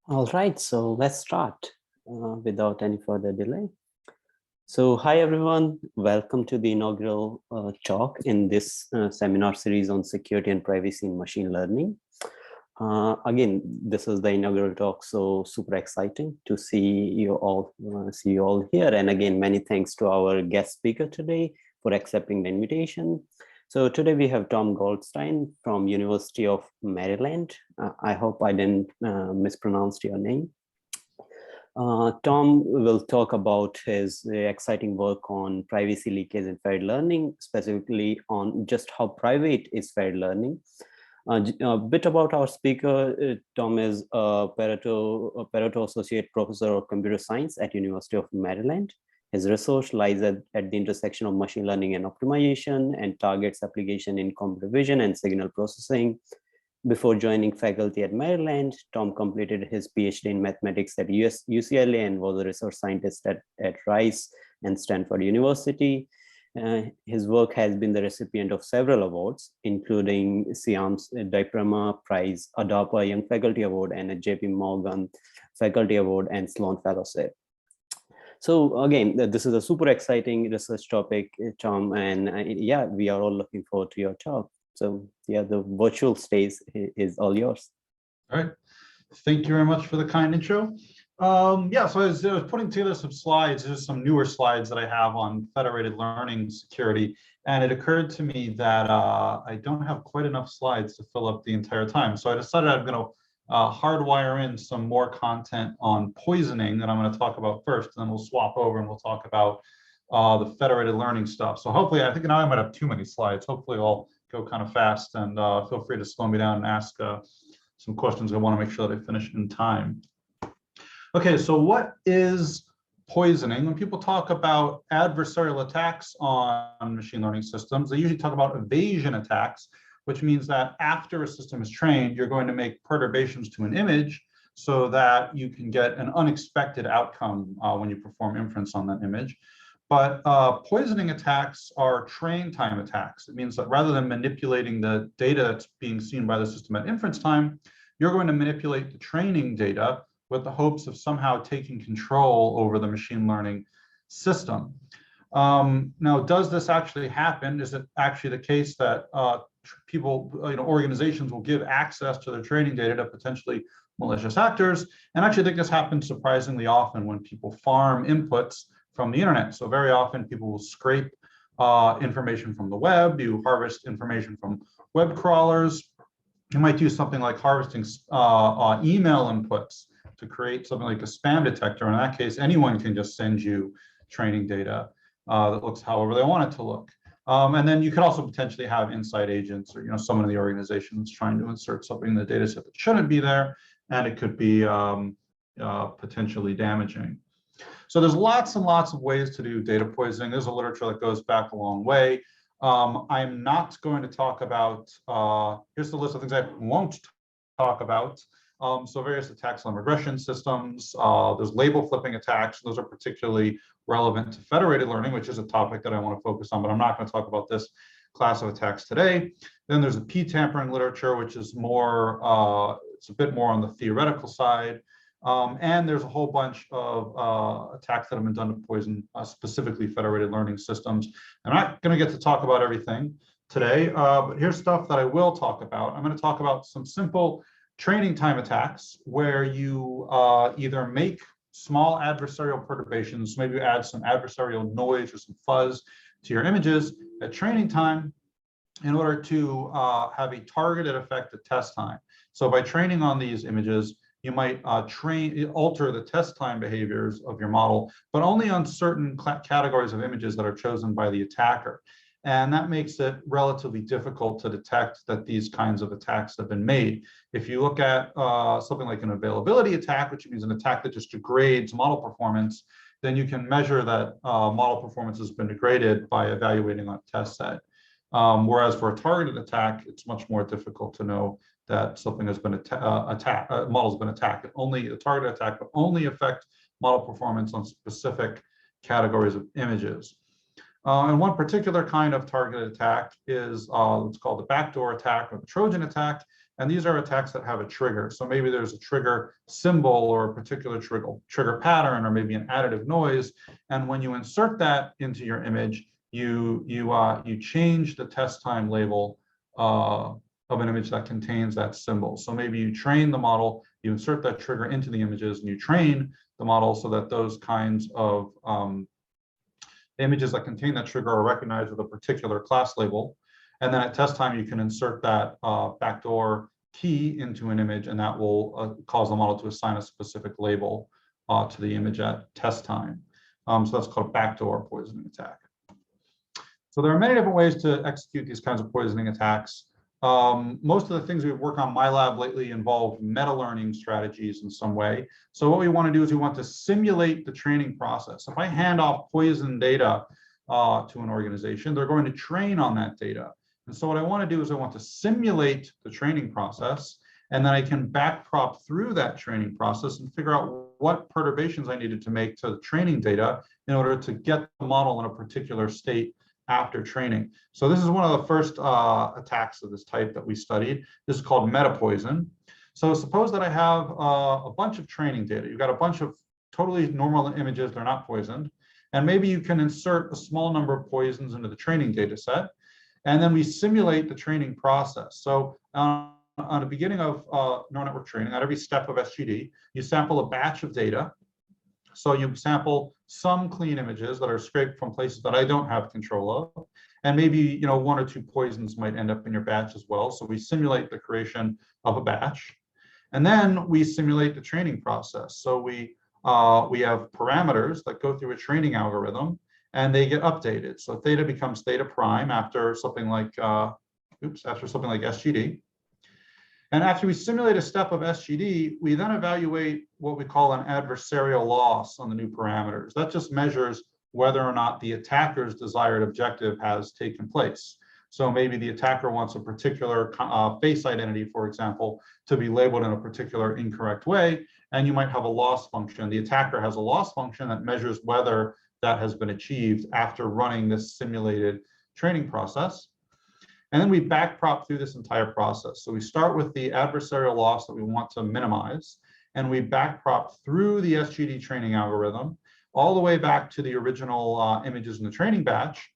All right, so let's start without any further delay. So hi everyone, welcome to the inaugural talk in this seminar series on security and privacy in machine learning. Again, this is the inaugural talk, so super exciting to see you all here. And again, many thanks to our guest speaker today for accepting the invitation. So today we have Tom Goldstein from University of Maryland. I hope I didn't mispronounce your name. Tom will talk about his exciting work on privacy leakage in federated learning, specifically on just how private is federated learning. A bit about our speaker, Tom is a Pareto Associate Professor of Computer Science at University of Maryland. His research lies at the intersection of machine learning and optimization and targets application in computer vision and signal processing. Before joining faculty at Maryland, Tom completed his PhD in mathematics at UCLA and was a research scientist at Rice and Stanford University. His work has been the recipient of several awards, including Siam's Diploma Prize, a DARPA Young Faculty Award, and a JP Morgan Faculty Award and Sloan Fellowship. So again, this is a super exciting research topic, Tom, and yeah, we are all looking forward to your talk. So yeah, the virtual stage is all yours. All right. Thank you very much for the kind intro. Yeah, so I was putting together some slides. There's some newer slides that I have on federated learning security. And it occurred to me that I don't have quite enough slides to fill up the entire time. So I decided I'm going to hardwire in some more content on poisoning that I'm going to talk about first. And then we'll swap over and we'll talk about the federated learning stuff. So hopefully, I think now I might have too many slides. Hopefully I'll go kind of fast, and feel free to slow me down and ask some questions. I want to make sure that I finish in time. Okay, so what is poisoning? When people talk about adversarial attacks on machine learning systems, they usually talk about evasion attacks, which means that after a system is trained, you're going to make perturbations to an image so that you can get an unexpected outcome when you perform inference on that image. But poisoning attacks are train time attacks. It means that rather than manipulating the data that's being seen by the system at inference time, you're going to manipulate the training data with the hopes of somehow taking control over the machine learning system. Now, does this actually happen? Is it actually the case that people, organizations will give access to their training data to potentially malicious actors? And actually, I think this happens surprisingly often when people farm inputs from the internet. So very often people will scrape information from the web. You harvest information from web crawlers. You might do something like harvesting email inputs to create something like a spam detector. In that case, anyone can just send you training data that looks however they want it to look. And then you could also potentially have inside agents or someone in the organization that's trying to insert something in the data set that shouldn't be there, and it could be potentially damaging. So there's lots and lots of ways to do data poisoning. There's a literature that goes back a long way. I'm not going to talk about, here's the list of things I won't talk about. So various attacks on regression systems, there's label flipping attacks. Those are particularly relevant to federated learning, which is a topic that I want to focus on, but I'm not going to talk about this class of attacks today. Then there's the p-tampering literature, which is more, it's a bit more on the theoretical side. And there's a whole bunch of attacks that have been done to poison specifically federated learning systems. I'm not going to get to talk about everything today, but here's stuff that I will talk about. I'm going to talk about some simple training time attacks where you either make small adversarial perturbations, maybe you add some adversarial noise or some fuzz to your images at training time in order to have a targeted effect at test time. So by training on these images, you might alter the test time behaviors of your model, but only on certain categories of images that are chosen by the attacker. And that makes it relatively difficult to detect that these kinds of attacks have been made. If you look at something like an availability attack, which means an attack that just degrades model performance, then you can measure that model performance has been degraded by evaluating on a test set. Whereas for a targeted attack, it's much more difficult to know that something has been attacked, a model has been attacked. Only a targeted attack will only affect model performance on specific categories of images. And one particular kind of targeted attack is what's called the backdoor attack or the Trojan attack. And these are attacks that have a trigger. So maybe there's a trigger symbol or a particular trigger pattern, or maybe an additive noise. And when you insert that into your image, you change the test time label of an image that contains that symbol. So maybe you train the model, you insert that trigger into the images, and you train the model so that those kinds of images that contain that trigger are recognized with a particular class label. And then at test time, you can insert that backdoor key into an image, and that will cause the model to assign a specific label to the image at test time. So that's called a backdoor poisoning attack. So there are many different ways to execute these kinds of poisoning attacks. Most of the things we've worked on in my lab lately involve meta-learning strategies in some way. So what we want to do is we want to simulate the training process. If I hand off poison data to an organization, they're going to train on that data. And so what I want to do is I want to simulate the training process, and then I can backprop through that training process and figure out what perturbations I needed to make to the training data in order to get the model in a particular state after training. So this is one of the first attacks of this type that we studied. This is called Metapoison. So suppose that I have a bunch of training data. You've got a bunch of totally normal images, they're not poisoned. And maybe you can insert a small number of poisons into the training data set. And then we simulate the training process. So on the beginning of neural network training, at every step of SGD, you sample a batch of data. So you sample some clean images that are scraped from places that I don't have control of. And maybe one or two poisons might end up in your batch as well. So we simulate the creation of a batch. And then we simulate the training process. So we have parameters that go through a training algorithm, and they get updated. So theta becomes theta prime after something like SGD. And after we simulate a step of SGD, we then evaluate what we call an adversarial loss on the new parameters. That just measures whether or not the attacker's desired objective has taken place. So maybe the attacker wants a particular face identity, for example, to be labeled in a particular incorrect way, and you might have a loss function. The attacker has a loss function that measures whether that has been achieved after running this simulated training process. And then we backprop through this entire process. So we start with the adversarial loss that we want to minimize, and we backprop through the SGD training algorithm all the way back to the original images in the training batch.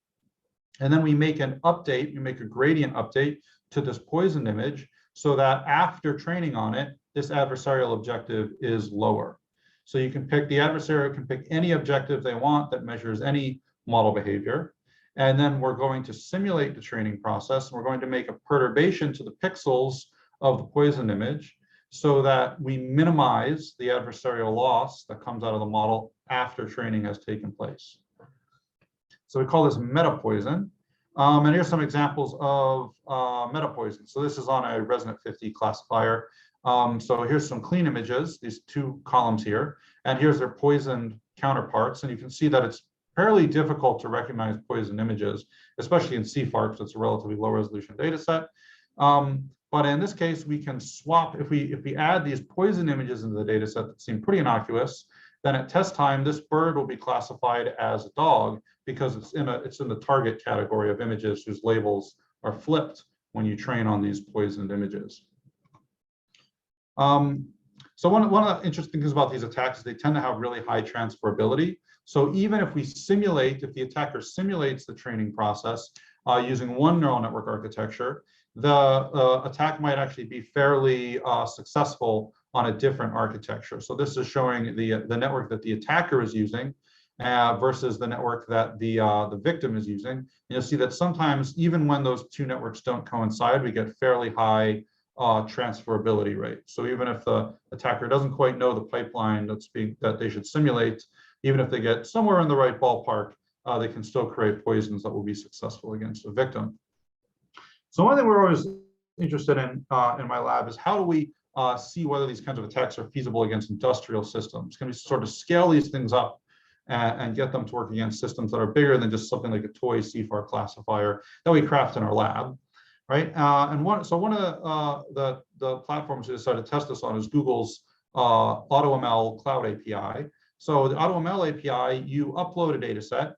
And then we make an update, we make a gradient update to this poisoned image so that after training on it, this adversarial objective is lower. So you can pick, the adversary can pick any objective they want that measures any model behavior. And then we're going to simulate the training process, and we're going to make a perturbation to the pixels of the poisoned image so that we minimize the adversarial loss that comes out of the model after training has taken place. So we call this Metapoison. And here's some examples of Metapoison. So this is on a Resonant 50 classifier. So here's some clean images, these two columns here, and here's their poisoned counterparts. And you can see that it's fairly difficult to recognize poisoned images, especially in CFAR, because it's a relatively low resolution data set. But in this case, we can swap, if we add these poison images into the data set that seem pretty innocuous, then at test time, this bird will be classified as a dog because it's in the target category of images whose labels are flipped when you train on these poisoned images. So one of the interesting things about these attacks is they tend to have really high transferability. So even if if the attacker simulates the training process using one neural network architecture, the attack might actually be fairly successful on a different architecture. So this is showing the network that the attacker is using versus the network that the victim is using. And you'll see that sometimes, even when those two networks don't coincide, we get fairly high transferability rate. So even if the attacker doesn't quite know the pipeline that they should simulate, even if they get somewhere in the right ballpark, they can still create poisons that will be successful against a victim. So one thing we're always interested in my lab is how do we see whether these kinds of attacks are feasible against industrial systems? Can we sort of scale these things up and get them to work against systems that are bigger than just something like a toy CFAR classifier that we craft in our lab, right? And one of the platforms we decided to test this on is Google's AutoML Cloud API. So the AutoML API, you upload a data set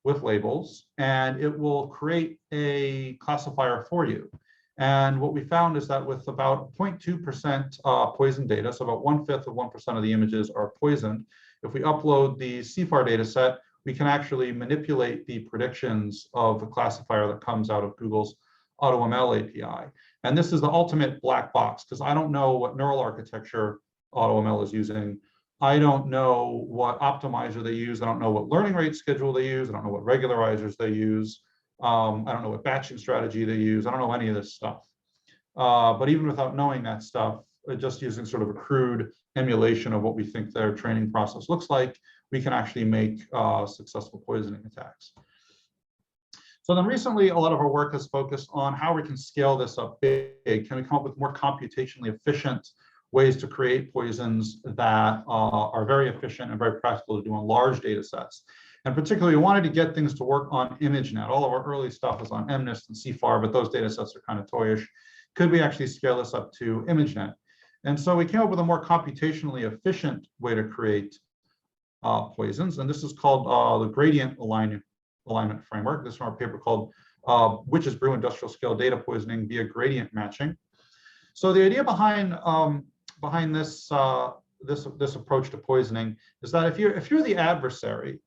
with labels, and it will create a classifier for you. And what we found is that with about 0.2% poison data, so about 1/5 of 1% of the images are poisoned, if we upload the CFAR data set, we can actually manipulate the predictions of the classifier that comes out of Google's AutoML API. And this is the ultimate black box, because I don't know what neural architecture AutoML is using. I don't know what optimizer they use. I don't know what learning rate schedule they use. I don't know what regularizers they use. I don't know what batching strategy they use. I don't know any of this stuff. But even without knowing that stuff, just using sort of a crude emulation of what we think their training process looks like, we can actually make successful poisoning attacks. So then recently, a lot of our work has focused on how we can scale this up big. Can we come up with more computationally efficient ways to create poisons that are very efficient and very practical to do on large data sets? And particularly, we wanted to get things to work on ImageNet. All of our early stuff is on MNIST and CFAR, but those data sets are kind of toyish. Could we actually scale this up to ImageNet? And so we came up with a more computationally efficient way to create poisons, and this is called the gradient alignment framework. This is from our paper called Witch's Brew Industrial Scale Data Poisoning via Gradient Matching. So the idea behind this this approach to poisoning is that if you're the adversary,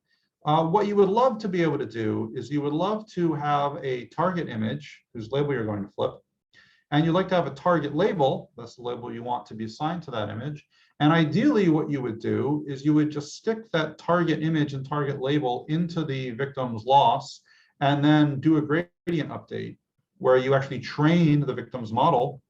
what you would love to be able to do is you would love to have a target image whose label you're going to flip, and you'd like to have a target label, that's the label you want to be assigned to that image. And ideally, what you would do is you would just stick that target image and target label into the victim's loss, and then do a gradient update where you actually train the victim's model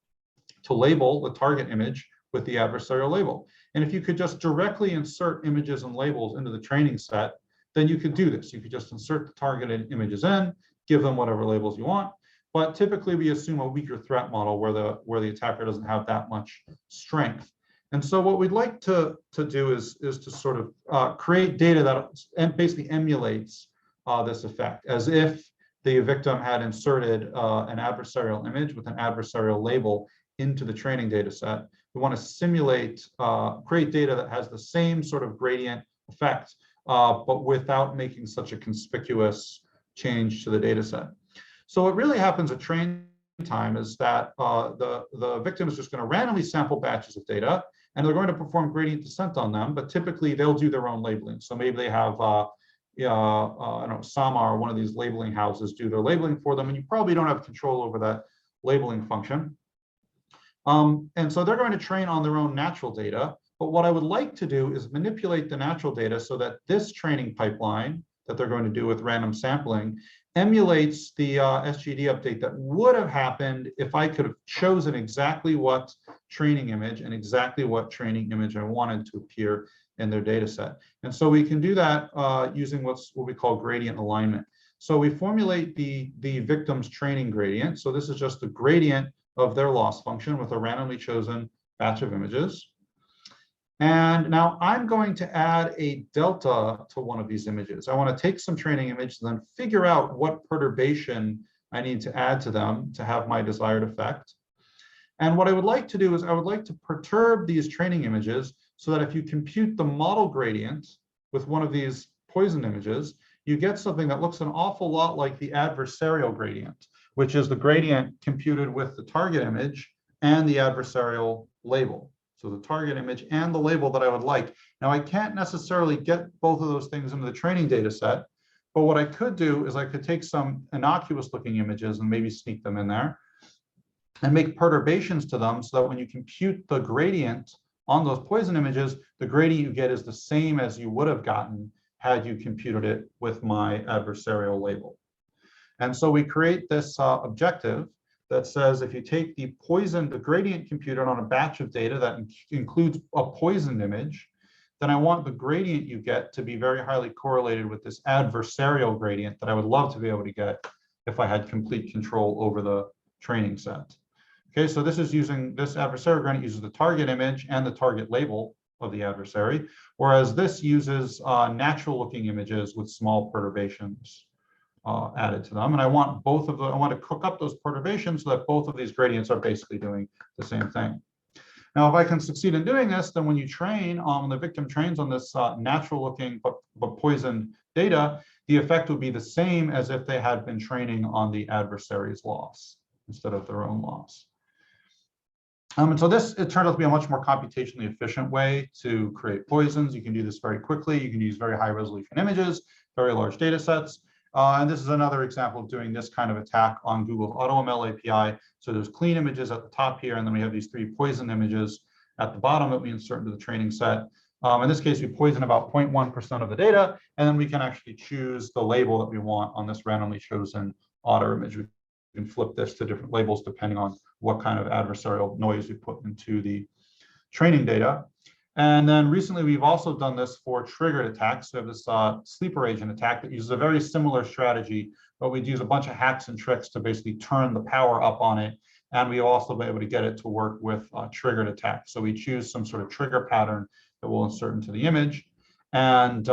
to label the target image with the adversarial label. And if you could just directly insert images and labels into the training set, then you could do this. You could just insert the targeted images in, give them whatever labels you want. But typically, we assume a weaker threat model where the attacker doesn't have that much strength. And so what we'd like to do is to sort of create data that basically emulates this effect, as if the victim had inserted an adversarial image with an adversarial label into the training data set. We want to simulate, create data that has the same sort of gradient effect, but without making such a conspicuous change to the data set. So what really happens at train time is that the victim is just going to randomly sample batches of data, and they're going to perform gradient descent on them, but typically they'll do their own labeling. So maybe they have, I don't know, Sama or one of these labeling houses do their labeling for them, and you probably don't have control over that labeling function. And so they're going to train on their own natural data. But what I would like to do is manipulate the natural data so that this training pipeline that they're going to do with random sampling emulates the SGD update that would have happened if I could have chosen exactly what training image and exactly what training image I wanted to appear in their data set. And so we can do that using what we call gradient alignment. So we formulate the victim's training gradient. So this is just the gradient of their loss function with a randomly chosen batch of images. And now I'm going to add a delta to one of these images. I want to take some training images and then figure out what perturbation I need to add to them to have my desired effect. And what I would like to do is I would like to perturb these training images so that if you compute the model gradient with one of these poison images, you get something that looks an awful lot like the adversarial gradient, which is the gradient computed with the target image and the adversarial label. So the target image and the label that I would like. Now, I can't necessarily get both of those things into the training data set, but what I could do is I could take some innocuous looking images and maybe sneak them in there and make perturbations to them so that when you compute the gradient on those poison images, the gradient you get is the same as you would have gotten had you computed it with my adversarial label. And so we create this objective that says if you take the gradient computed on a batch of data that includes a poisoned image, then I want the gradient you get to be very highly correlated with this adversarial gradient that I would love to be able to get if I had complete control over the training set. Okay, so this adversarial gradient uses the target image and the target label of the adversary, whereas this uses natural looking images with small perturbations added to them. And I want both of them, I want to cook up those perturbations so that both of these gradients are basically doing the same thing. Now, if I can succeed in doing this, then when you train, when the victim trains on this natural looking but poisoned data, the effect would be the same as if they had been training on the adversary's loss. instead of their own loss. And so this, it turned out to be a much more computationally efficient way to create poisons. You can do this very quickly. You can use very high resolution images, very large data sets. And this is another example of doing this kind of attack on Google's AutoML API. So there's clean images at the top here, and then we have these 3 poison images at the bottom that we insert into the training set. In this case, we poison about 0.1% of the data, and then we can actually choose the label that we want on this randomly chosen otter image. We can flip this to different labels depending on what kind of adversarial noise we put into the training data. And then recently, we've also done this for triggered attacks. So we have this sleeper agent attack that uses a very similar strategy, but we'd use a bunch of hacks and tricks to basically turn the power up on it. And we also be able to get it to work with triggered attacks. So we choose some sort of trigger pattern that we'll insert into the image. And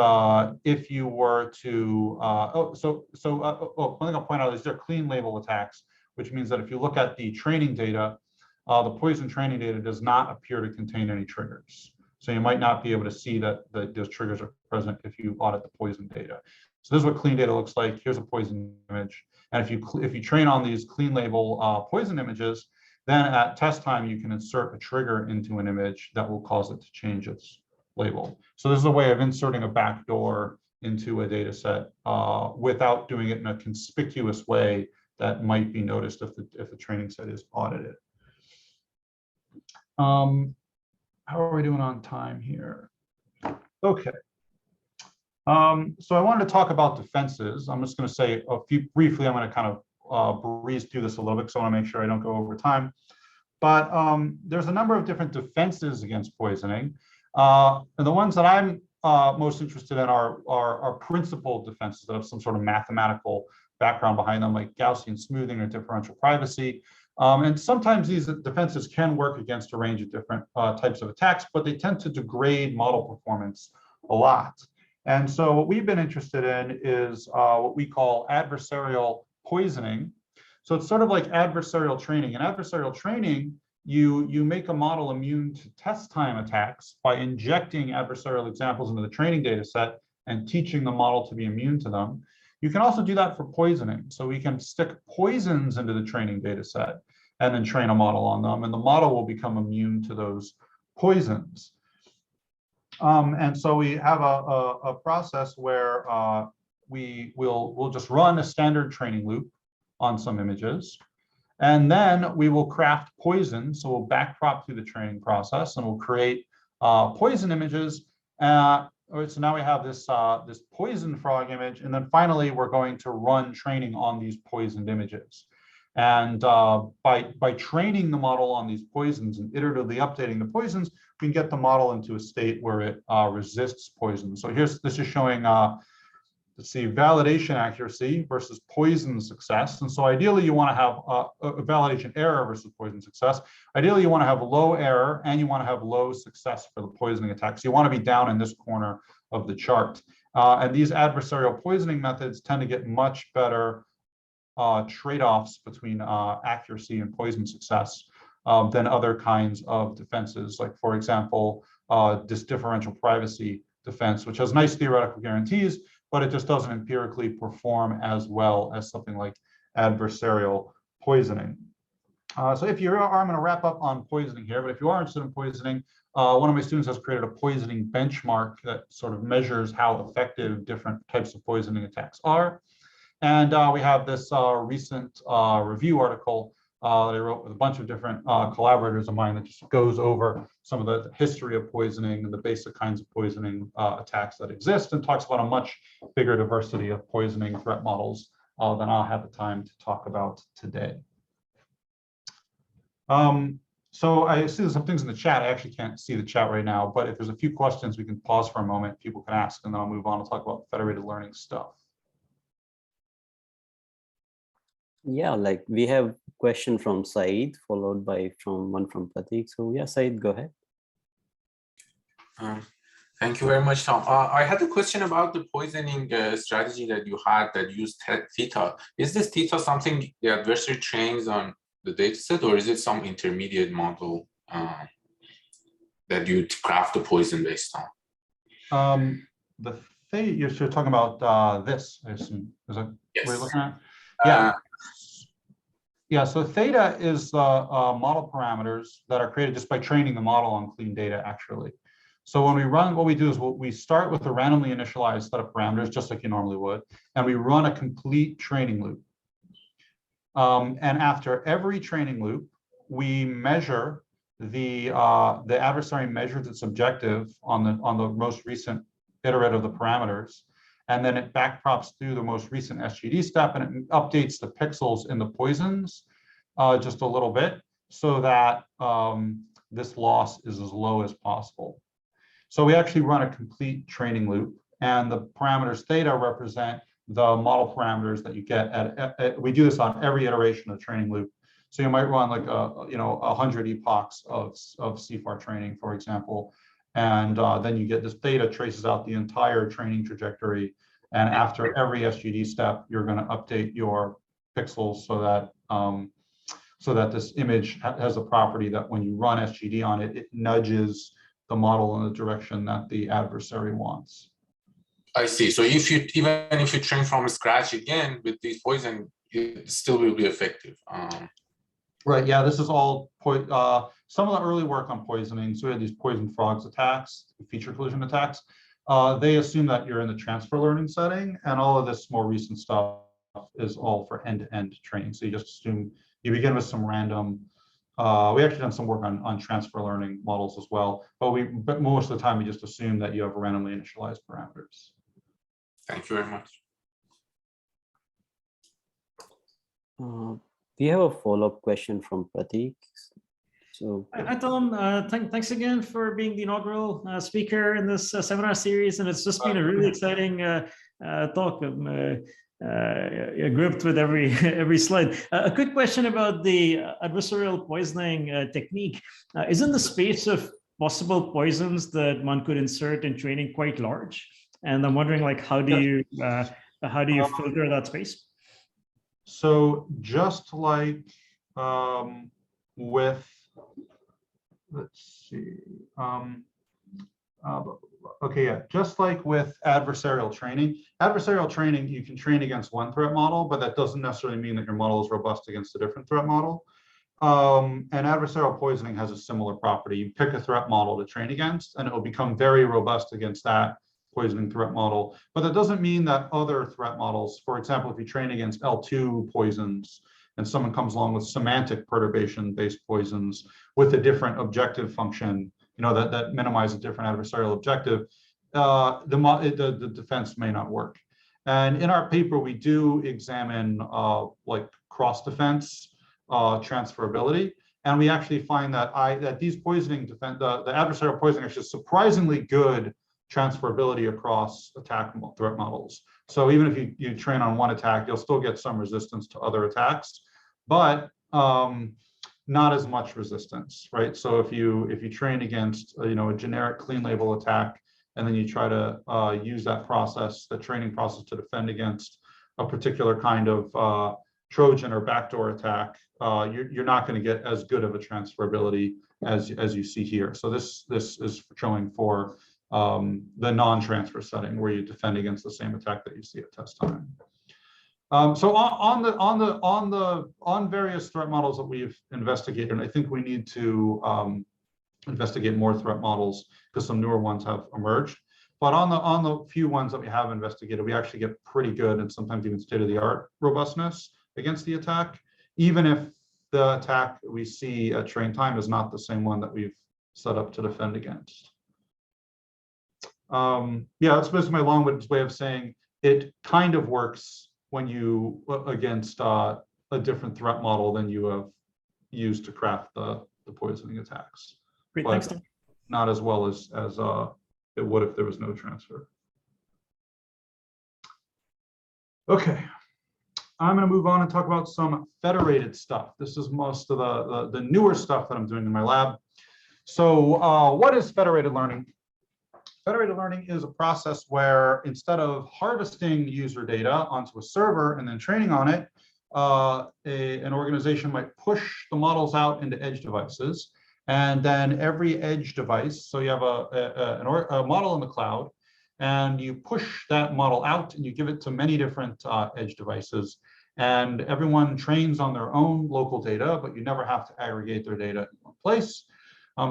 if you were to, one thing I'll point out is they're clean label attacks, which means that if you look at the training data, the poison training data does not appear to contain any triggers. So you might not be able to see that those triggers are present if you audit the poison data. So this is what clean data looks like. Here's a poison image. And if you train on these clean label poison images, then at test time, you can insert a trigger into an image that will cause it to change its label. So this is a way of inserting a backdoor into a data set without doing it in a conspicuous way that might be noticed if the training set is audited. How are we doing on time here? Okay. So I wanted to talk about defenses. I'm just going to say a few briefly. I'm going to kind of breeze through this a little bit because I want to make sure I don't go over time. But there's a number of different defenses against poisoning. And the ones that I'm most interested in are principal defenses that have some sort of mathematical background behind them, like Gaussian smoothing or differential privacy. And sometimes these defenses can work against a range of different types of attacks, but they tend to degrade model performance a lot. And so what we've been interested in is what we call adversarial poisoning. So it's sort of like adversarial training. In adversarial training, you make a model immune to test time attacks by injecting adversarial examples into the training data set and teaching the model to be immune to them. You can also do that for poisoning. So we can stick poisons into the training data set and then train a model on them, and the model will become immune to those poisons. And so we have a process where we'll just run a standard training loop on some images, and then we will craft poison. So we'll backprop through the training process, and we'll create poison images. So now we have this this poison frog image, and then finally we're going to run training on these poisoned images. And by training the model on these poisons and iteratively updating the poisons, we can get the model into a state where it resists poison. So this is showing let's see, validation accuracy versus poison success. And so ideally you want to have a validation error versus poison success. Ideally you want to have low error and you want to have low success for the poisoning attack. So you want to be down in this corner of the chart. And these adversarial poisoning methods tend to get much better trade-offs between accuracy and poison success than other kinds of defenses. Like for example, this differential privacy defense, which has nice theoretical guarantees, but it just doesn't empirically perform as well as something like adversarial poisoning. So if you are, I'm going to wrap up on poisoning here, but if you are interested in poisoning, one of my students has created a poisoning benchmark that sort of measures how effective different types of poisoning attacks are. And we have this recent review article that I wrote with a bunch of different collaborators of mine that just goes over some of the history of poisoning and the basic kinds of poisoning attacks that exist, and talks about a much bigger diversity of poisoning threat models than I'll have the time to talk about today. So I see there's some things in the chat. I actually can't see the chat right now, but if there's a few questions, we can pause for a moment, people can ask, and then I'll move on to talk about federated learning stuff. Yeah, like we have a question from Saeed, followed by one from Pratik. So yeah, Saeed, go ahead. Thank you very much, Tom. I had a question about the poisoning strategy that you had that used theta. Is this theta something the adversary trains on the dataset, or is it some intermediate model that you craft the poison based on? You're talking about this, I assume. Is that yes. what you're looking at? Yeah. Yeah, so theta is the model parameters that are created just by training the model on clean data, actually. So when we run, what we do is we start with a randomly initialized set of parameters, just like you normally would, and we run a complete training loop. And after every training loop, we measure the adversary measures its objective on the most recent iterate of the parameters, and then it backprops through the most recent SGD step, and it updates the pixels in the poisons just a little bit, so that this loss is as low as possible. So we actually run a complete training loop, and the parameters theta represent the model parameters that you get we do this on every iteration of the training loop. So you might run like 100 epochs of CFAR training, for example, and then you get this theta traces out the entire training trajectory. And after every SGD step, you're going to update your pixels so that this image has a property that when you run SGD on it, it nudges the model in the direction that the adversary wants. I see. So even if you train from scratch again with this poison, it still will be effective. Right. Yeah. This is all some of the early work on poisoning. So we had these poison frogs attacks, feature collision attacks. They assume that you're in the transfer learning setting, and all of this more recent stuff is all for end-to-end training. So you just assume you begin with some random. We actually done some work on transfer learning models as well, but most of the time we just assume that you have randomly initialized parameters. Thank you very much. We have a follow-up question from Pratik. So, hi, Tom. Thanks again for being the inaugural speaker in this seminar series, and it's just been a really exciting talk. Gripped with every slide. A quick question about the adversarial poisoning technique. Isn't the space of possible poisons that one could insert in training quite large? And I'm wondering, like, how do you filter that space? So just like with, let's see, okay, yeah, just like with adversarial training, you can train against one threat model, but that doesn't necessarily mean that your model is robust against a different threat model. And adversarial poisoning has a similar property. You pick a threat model to train against, and it will become very robust against that poisoning threat model. But that doesn't mean that other threat models, for example, if you train against L2 poisons and someone comes along with semantic perturbation-based poisons with a different objective function, that minimize a different adversarial objective, the defense may not work. And in our paper, we do examine like cross-defense transferability, and we actually find that these poisoning defense, the adversarial poisoning actually is surprisingly good transferability across attack threat models. So even if you train on one attack, you'll still get some resistance to other attacks, but not as much resistance, right? So if you train against a generic clean label attack, and then you try to use that process, the training process, to defend against a particular kind of Trojan or backdoor attack, you're not going to get as good of a transferability as you see here. So this is showing for the non-transfer setting where you defend against the same attack that you see at test time. So on various threat models that we've investigated, and I think we need to investigate more threat models because some newer ones have emerged. But on the few ones that we have investigated, we actually get pretty good and sometimes even state-of-the-art robustness against the attack, even if the attack we see at train time is not the same one that we've set up to defend against. Yeah, that's basically my long-winded way of saying it kind of works when you against a different threat model than you have used to craft the poisoning attacks. Great, but thanks, Tom. Not as well as it would if there was no transfer. Okay, I'm going to move on and talk about some federated stuff. This is most of the newer stuff that I'm doing in my lab. So what is federated learning? Federated learning is a process where instead of harvesting user data onto a server and then training on it, an organization might push the models out into edge devices. And then every edge device, so you have a model in the cloud, and you push that model out and you give it to many different edge devices. And everyone trains on their own local data, but you never have to aggregate their data in one place.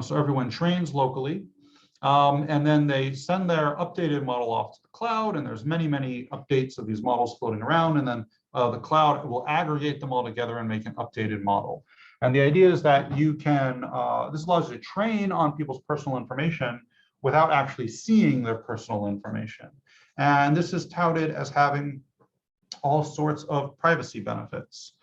So everyone trains locally. And then they send their updated model off to the cloud, and there's many, many updates of these models floating around, and then the cloud will aggregate them all together and make an updated model. And the idea is that you can, this allows you to train on people's personal information without actually seeing their personal information. And this is touted as having all sorts of privacy benefits.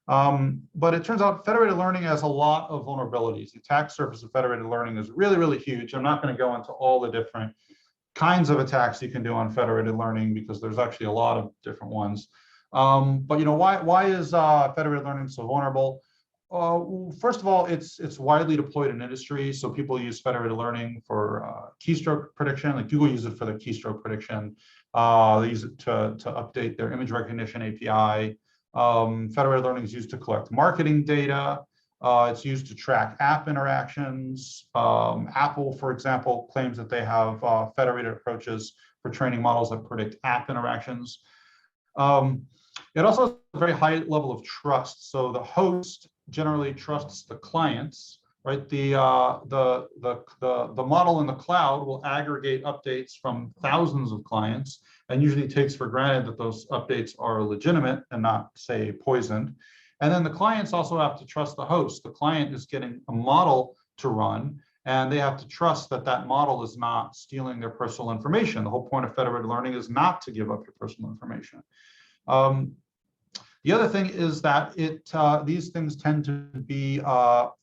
But it turns out federated learning has a lot of vulnerabilities. The attack surface of federated learning is really, really huge. I'm not going to go into all the different kinds of attacks you can do on federated learning because there's actually a lot of different ones. But you know, why is federated learning so vulnerable? First of all, it's widely deployed in industry. So people use federated learning for keystroke prediction. Like Google uses it for their keystroke prediction. They use it to update their image recognition API. Federated learning is used to collect marketing data. It's used to track app interactions. Apple, for example, claims that they have federated approaches for training models that predict app interactions. It also has a very high level of trust. So the host generally trusts the clients, right? The model in the cloud will aggregate updates from thousands of clients and usually takes for granted that those updates are legitimate and not, say, poisoned. And then the clients also have to trust the host. The client is getting a model to run, and they have to trust that that model is not stealing their personal information. The whole point of federated learning is not to give up your personal information. The other thing is that these things tend to be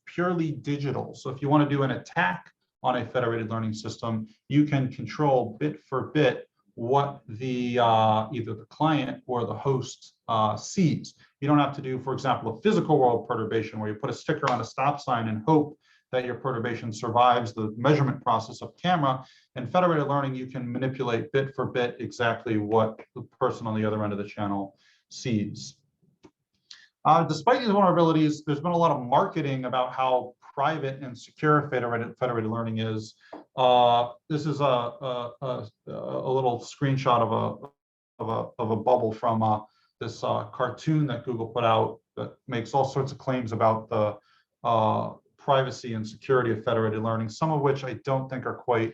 purely digital. So if you want to do an attack on a federated learning system, you can control bit for bit what the either the client or the host sees. You don't have to do, for example, a physical world perturbation where you put a sticker on a stop sign and hope that your perturbation survives the measurement process of camera. In federated learning, you can manipulate bit for bit exactly what the person on the other end of the channel sees. Despite these vulnerabilities, there's been a lot of marketing about how private and secure federated learning is. This is a little screenshot of a bubble from this cartoon that Google put out that makes all sorts of claims about the privacy and security of federated learning, some of which I don't think are quite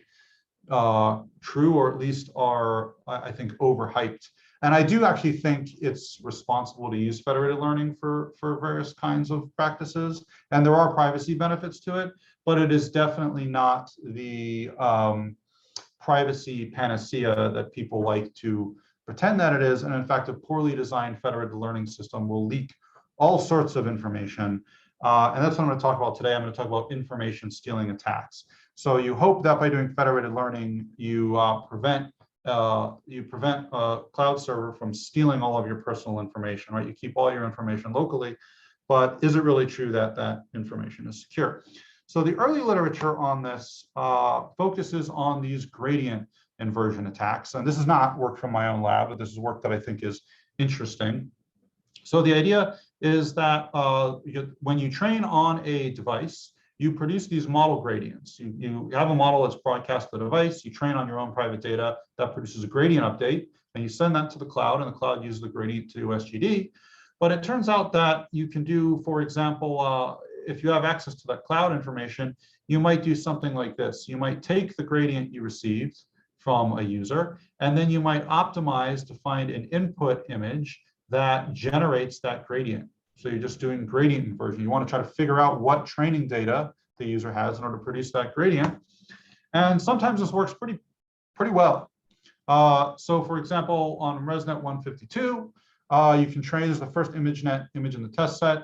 true, or at least are, I think, overhyped. And I do actually think it's responsible to use federated learning for various kinds of practices. And there are privacy benefits to it, but it is definitely not the privacy panacea that people like to pretend that it is. And in fact, a poorly designed federated learning system will leak all sorts of information. And that's what I'm going to talk about today. I'm going to talk about information stealing attacks. So you hope that by doing federated learning, you prevent a cloud server from stealing all of your personal information, right? You keep all your information locally, but is it really true that that information is secure? So the early literature on this focuses on these gradient inversion attacks. And this is not work from my own lab, but this is work that I think is interesting. So the idea is that when you train on a device, you produce these model gradients. You have a model that's broadcast to the device, you train on your own private data that produces a gradient update, and you send that to the cloud, and the cloud uses the gradient to do SGD. But it turns out that you can do, for example, if you have access to that cloud information, you might do something like this. You might take the gradient you received from a user, and then you might optimize to find an input image that generates that gradient. So you're just doing gradient inversion. You want to try to figure out what training data the user has in order to produce that gradient. And sometimes this works pretty well. So for example, on ResNet 152, you can train as the first ImageNet image in the test set.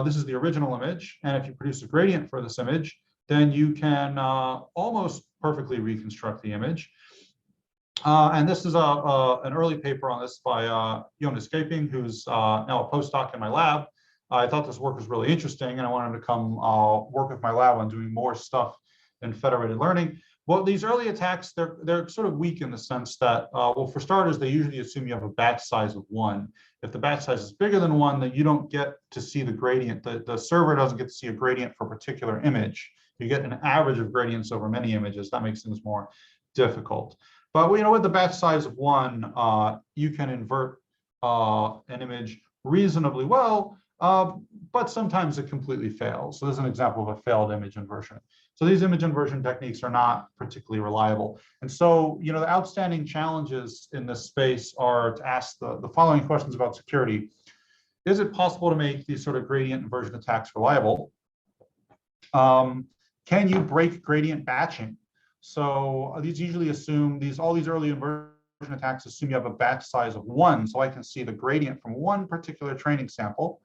This is the original image. And if you produce a gradient for this image, then you can almost perfectly reconstruct the image. And this is an early paper on this by Jonas Gaping, who's now a postdoc in my lab. I thought this work was really interesting, and I wanted him to come work with my lab on doing more stuff in federated learning. Well, these early attacks, they're sort of weak in the sense that, well, for starters, they usually assume you have a batch size of 1. If the batch size is bigger than 1, then you don't get to see the gradient. The server doesn't get to see a gradient for a particular image. You get an average of gradients over many images. That makes things more difficult. But with the batch size of 1, you can invert an image reasonably well, but sometimes it completely fails. So this is an example of a failed image inversion. So these image inversion techniques are not particularly reliable. And so, you know, the outstanding challenges in this space are to ask the following questions about security. Is it possible to make these sort of gradient inversion attacks reliable? Can you break gradient batching? So these usually assume all these early inversion attacks assume you have a batch size of 1, so I can see the gradient from one particular training sample.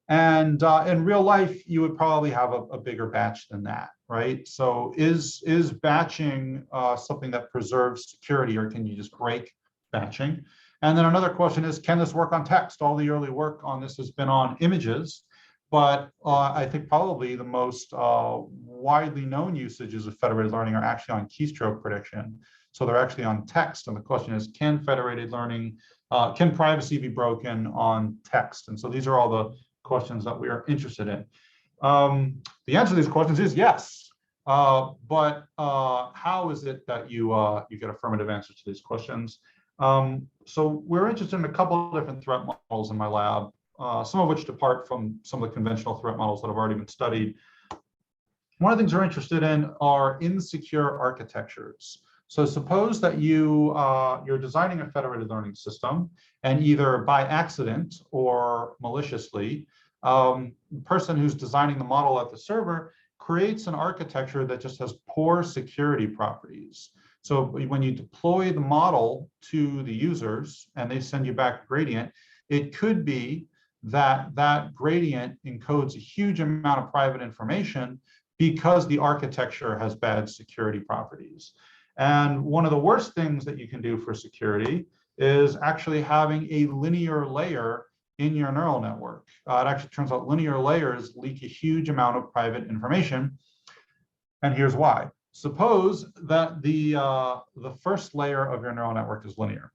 And in real life, you would probably have a bigger batch than that, right? So is batching something that preserves security, or can you just break batching? And then another question is, can this work on text? All the early work on this has been on images, but I think probably the most widely known usages of federated learning are actually on keystroke prediction. So they're actually on text. And the question is, can federated learning, can privacy be broken on text? And so these are all the questions that we are interested in. The answer to these questions is yes. But how is it that you get affirmative answers to these questions? So we're interested in a couple of different threat models in my lab, some of which depart from some of the conventional threat models that have already been studied. One of the things we're interested in are insecure architectures. So suppose that you're designing a federated learning system, and either by accident or maliciously, the person who's designing the model at the server creates an architecture that just has poor security properties. So when you deploy the model to the users and they send you back a gradient, it could be that that gradient encodes a huge amount of private information because the architecture has bad security properties. And one of the worst things that you can do for security is actually having a linear layer in your neural network. It actually turns out linear layers leak a huge amount of private information. And here's why. Suppose that the first layer of your neural network is linear.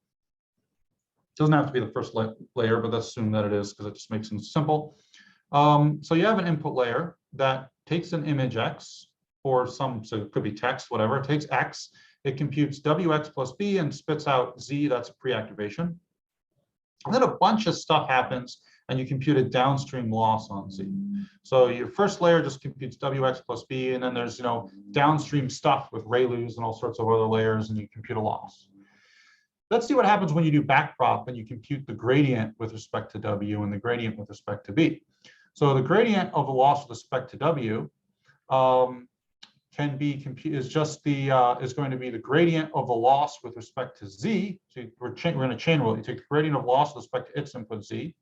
It doesn't have to be the first layer, but let's assume that it is because it just makes things simple. So you have an input layer that takes an image X, or so it could be text, whatever. It takes X, it computes WX plus B and spits out Z, that's a pre-activation. And then a bunch of stuff happens and you compute a downstream loss on Z. So your first layer just computes WX plus B, and then there's downstream stuff with ReLUs and all sorts of other layers, and you compute a loss. Let's see what happens when you do backprop and you compute the gradient with respect to W and the gradient with respect to B. So the gradient of the loss with respect to W can be is going to be the gradient of the loss with respect to Z. So we're going to chain rule it. You take the gradient of loss with respect to its input Z,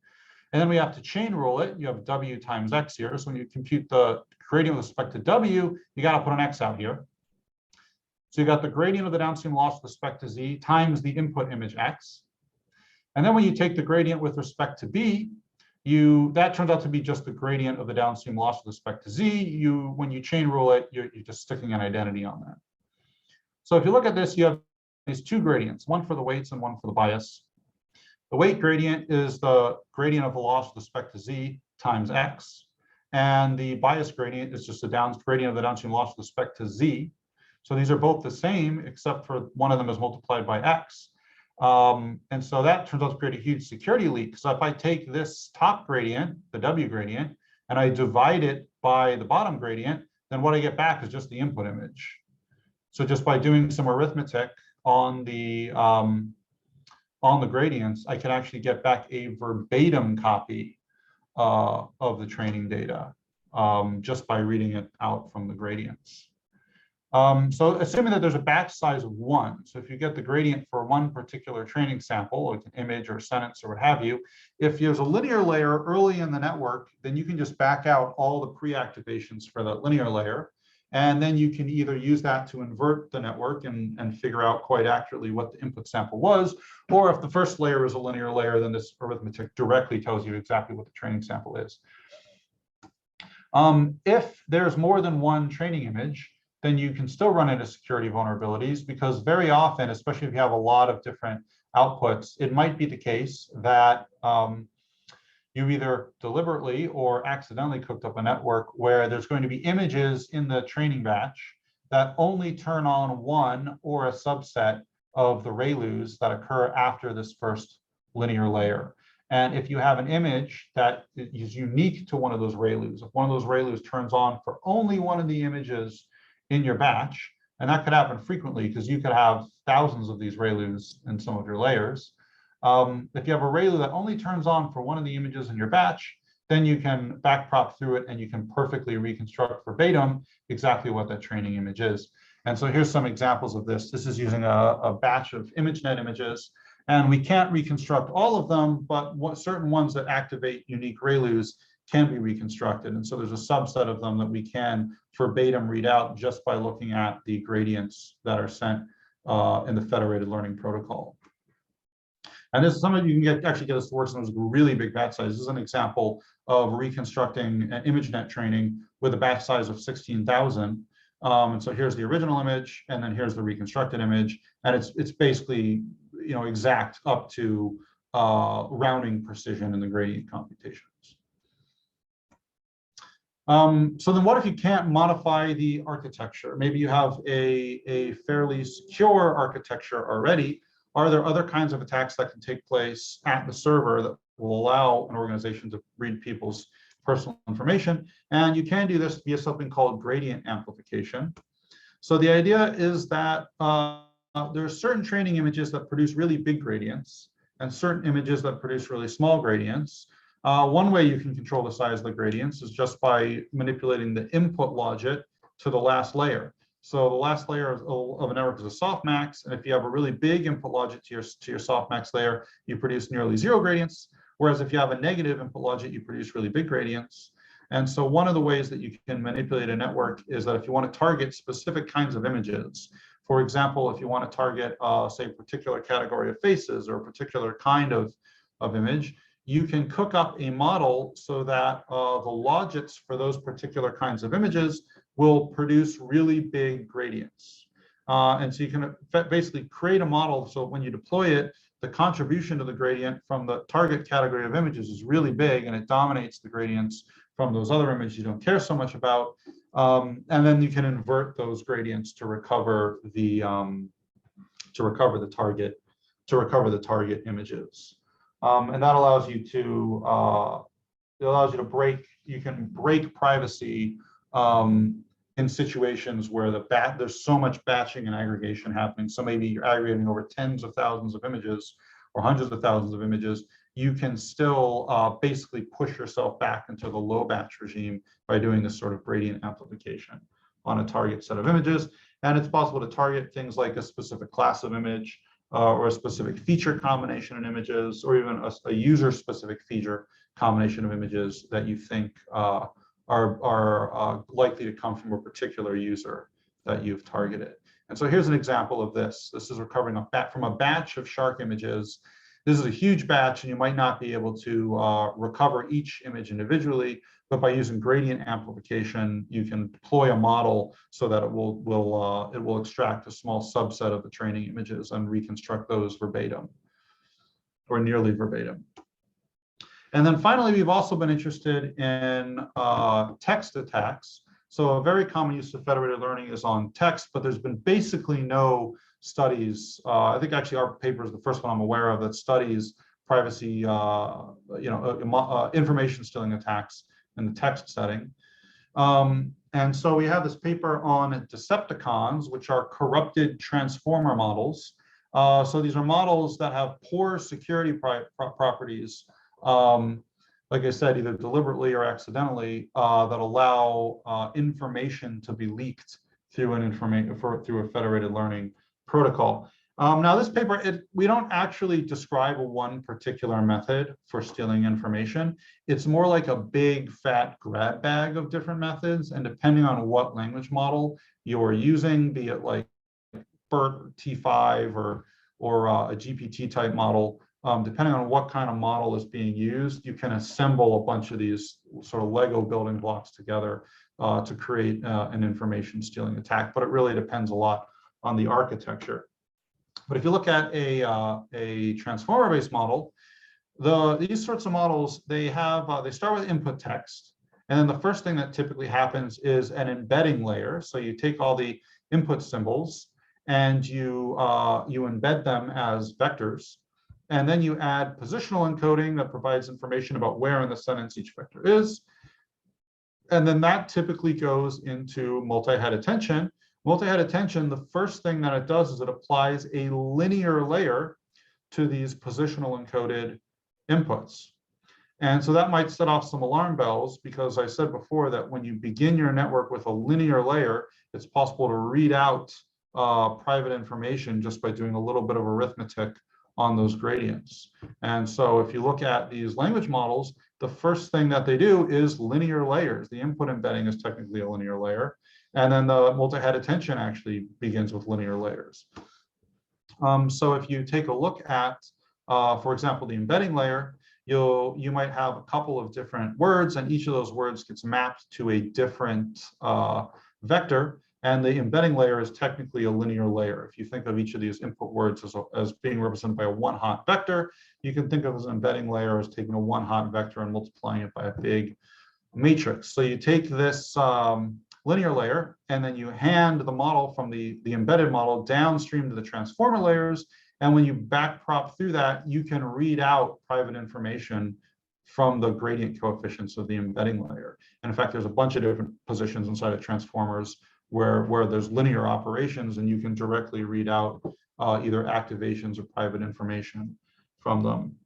and then we have to chain rule it. You have W times X here. So when you compute the gradient with respect to W, you got to put an X out here. So you got the gradient of the downstream loss with respect to Z times the input image X. And then when you take the gradient with respect to B, that turns out to be just the gradient of the downstream loss with respect to Z. When you chain rule it, you're just sticking an identity on that. So if you look at this, you have these two gradients, one for the weights and one for the bias. The weight gradient is the gradient of the loss with respect to Z times X. And the bias gradient is just the gradient of the downstream loss with respect to Z. So these are both the same, except for one of them is multiplied by X. And so that turns out to create a huge security leak. So if I take this top gradient, the W gradient, and I divide it by the bottom gradient, then what I get back is just the input image. So just by doing some arithmetic on the gradients, I can actually get back a verbatim copy of the training data just by reading it out from the gradients. So assuming that there's a batch size of 1, so if you get the gradient for one particular training sample, like an image or a sentence or what have you, if there's a linear layer early in the network, then you can just back out all the pre-activations for that linear layer. And then you can either use that to invert the network and figure out quite accurately what the input sample was, or if the first layer is a linear layer, then this arithmetic directly tells you exactly what the training sample is. If there's more than one training image, then you can still run into security vulnerabilities, because very often, especially if you have a lot of different outputs, it might be the case that you either deliberately or accidentally cooked up a network where there's going to be images in the training batch that only turn on one or a subset of the ReLUs that occur after this first linear layer. And if you have an image that is unique to one of those ReLUs, if one of those ReLUs turns on for only one of the images in your batch, and that could happen frequently because you could have thousands of these ReLUs in some of your layers. If you have a ReLU that only turns on for one of the images in your batch, then you can backprop through it and you can perfectly reconstruct verbatim exactly what that training image is. And so here's some examples of this. This is using a batch of ImageNet images, and we can't reconstruct all of them, but certain ones that activate unique ReLUs can be reconstructed. And so there's a subset of them that we can verbatim read out just by looking at the gradients that are sent in the federated learning protocol. And this is something you can actually get this to work on a really big batch size. This is an example of reconstructing an ImageNet training with a batch size of 16,000. And so here's the original image, and then here's the reconstructed image, and it's basically exact up to rounding precision in the gradient computations. So then what if you can't modify the architecture? Maybe you have a fairly secure architecture already. Are there other kinds of attacks that can take place at the server that will allow an organization to read people's personal information? And you can do this via something called gradient amplification. So the idea is that there are certain training images that produce really big gradients and certain images that produce really small gradients. One way you can control the size of the gradients is just by manipulating the input logic to the last layer. So the last layer of a network is a softmax, and if you have a really big input logic to your softmax layer, you produce nearly zero gradients. Whereas if you have a negative input logic, you produce really big gradients. And so one of the ways that you can manipulate a network is that if you want to target specific kinds of images, for example, if you want to target, say, a particular category of faces or a particular kind of image, you can cook up a model so that the logics for those particular kinds of images will produce really big gradients. And so you can basically create a model so when you deploy it, the contribution to the gradient from the target category of images is really big, and it dominates the gradients from those other images you don't care so much about. And then you can invert those gradients to recover the target images. And that allows you to break privacy in situations where there's so much batching and aggregation happening. So maybe you're aggregating over tens of thousands of images or hundreds of thousands of images. You can still basically push yourself back into the low batch regime by doing this sort of gradient amplification on a target set of images. And it's possible to target things like a specific class of image or a specific feature combination in images, or even a user-specific feature combination of images that you think are likely to come from a particular user that you've targeted. And so here's an example of this. This is recovering from a batch of shark images. This is a huge batch, and you might not be able to recover each image individually, but by using gradient amplification, you can deploy a model so that it will extract a small subset of the training images and reconstruct those verbatim, or nearly verbatim. And then finally, we've also been interested in text attacks. So a very common use of federated learning is on text, but there's been basically no studies. I think actually our paper is the first one I'm aware of that studies privacy, information stealing attacks in the text setting. And so we have this paper on Decepticons, which are corrupted transformer models. So these are models that have poor security properties, like I said, either deliberately or accidentally, that allow information to be leaked through through a federated learning protocol. Now, this paper, we don't actually describe one particular method for stealing information. It's more like a big fat grab bag of different methods, and depending on what language model you're using, be it like BERT T5 or a GPT type model, depending on what kind of model is being used, you can assemble a bunch of these sort of Lego building blocks together to create an information stealing attack. But it really depends a lot on the architecture. But if you look at a transformer-based model, these sorts of models, they start with input text, and then the first thing that typically happens is an embedding layer. So you take all the input symbols and you embed them as vectors. and then you add positional encoding that provides information about where in the sentence each vector is. And then that typically goes into multi-head attention. Multi-head attention, the first thing that it does is it applies a linear layer to these positional encoded inputs. And so that might set off some alarm bells, because I said before that when you begin your network with a linear layer, it's possible to read out private information just by doing a little bit of arithmetic on those gradients. And so if you look at these language models, the first thing that they do is linear layers. The input embedding is technically a linear layer. And then the multi-head attention actually begins with linear layers. So if you take a look at, for example, the embedding layer, you might have a couple of different words, and each of those words gets mapped to a different vector. And the embedding layer is technically a linear layer. If you think of each of these input words as being represented by a one-hot vector, you can think of as an embedding layer as taking a one-hot vector and multiplying it by a big matrix. So you take this linear layer, and then you hand the model from the embedded model downstream to the transformer layers. And when you backprop through that, you can read out private information from the gradient coefficients of the embedding layer. And in fact, there's a bunch of different positions inside of transformers where there's linear operations, and you can directly read out either activations or private information from them.